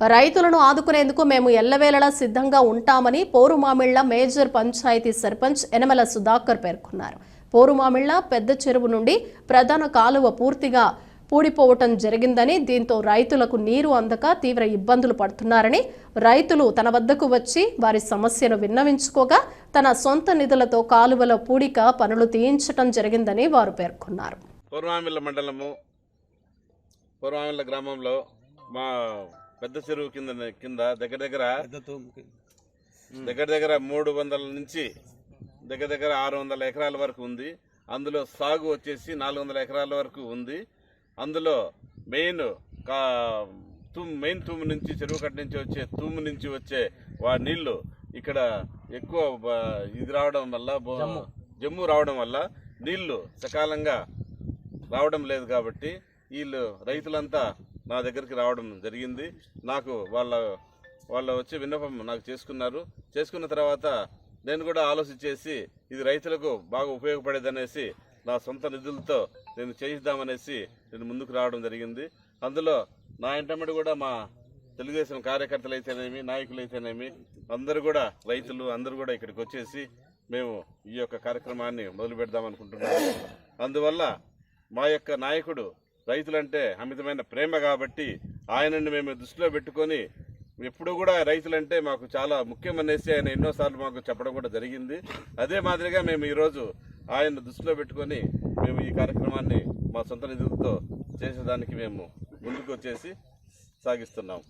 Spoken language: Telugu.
రైతులను ఆదుకునేందుకు మేము ఎల్లవేళలా సిద్ధంగా ఉంటామని పోరుమామిళ్ల మేజర్ పంచాయతీ సర్పంచ్ యనమల సుధాకర్ పేర్కొన్నారు. పోరుమామిళ్ల పెద్ద చెరువు నుండి ప్రధాన కాలువ పూర్తిగా పూడిపోవటం జరిగిందని, దీంతో రైతులకు నీరు అందక తీవ్ర ఇబ్బందులు పడుతున్నారని, రైతులు తన వద్దకు వచ్చి వారి సమస్యను విన్నవించుకోగా తన సొంత నిధులతో కాలువల పూడిక పనులు తీయించడం జరిగిందని వారు పేర్కొన్నారు. పోరుమామిళ్ల మండలము పోరుమామిళ్ల గ్రామంలో మా పెద్ద చెరువు కింద దగ్గర దగ్గర 300 నుంచి దగ్గర 600 ఎకరాల వరకు ఉంది. అందులో సాగు వచ్చేసి 400 ఎకరాల వరకు ఉంది. అందులో మెయిన్ తూము నుంచి చెరువు కట్ట నుంచి వచ్చే తూము నుంచి వచ్చే నీళ్లు ఇక్కడ ఎక్కువ ఇది రావడం వల్ల జమ్ము రావడం వల్ల నీళ్లు సకాలంగా రావడం లేదు. కాబట్టి వీళ్ళు రైతులంతా నా దగ్గరికి రావడం జరిగింది. నాకు వాళ్ళ వచ్చే విన్నపం నాకు చేసుకున్న తర్వాత నేను కూడా ఆలోచించేసి ఇది రైతులకు బాగా ఉపయోగపడేదనేసి నా సొంత నిధులతో నేను చేయిద్దామనేసి నేను ముందుకు రావడం జరిగింది. అందులో నా ఇంటమ్మడి కూడా మా తెలుగుదేశం కార్యకర్తలు అయితేనేమి, నాయకులు అయితేనేమి అందరూ కూడా రైతులు అందరూ కూడా ఇక్కడికి వచ్చేసి మేము ఈ యొక్క కార్యక్రమాన్ని మొదలు పెడదామనుకుంటున్నాము. అందువల్ల మా యొక్క నాయకుడు రైతులంటే అమితమైన ప్రేమ కాబట్టి ఆయనని మేము దృష్టిలో పెట్టుకొని ఎప్పుడు కూడా రైతులంటే మాకు చాలా ముఖ్యమనేసి ఆయన ఎన్నోసార్లు మాకు చెప్పడం కూడా జరిగింది. అదే మాదిరిగా మేము ఈరోజు ఆయన దృష్టిలో పెట్టుకొని మేము ఈ కార్యక్రమాన్ని మా సొంత నిధులతో చేసేదానికి మేము ముందుకు వచ్చేసి సాగిస్తున్నాం.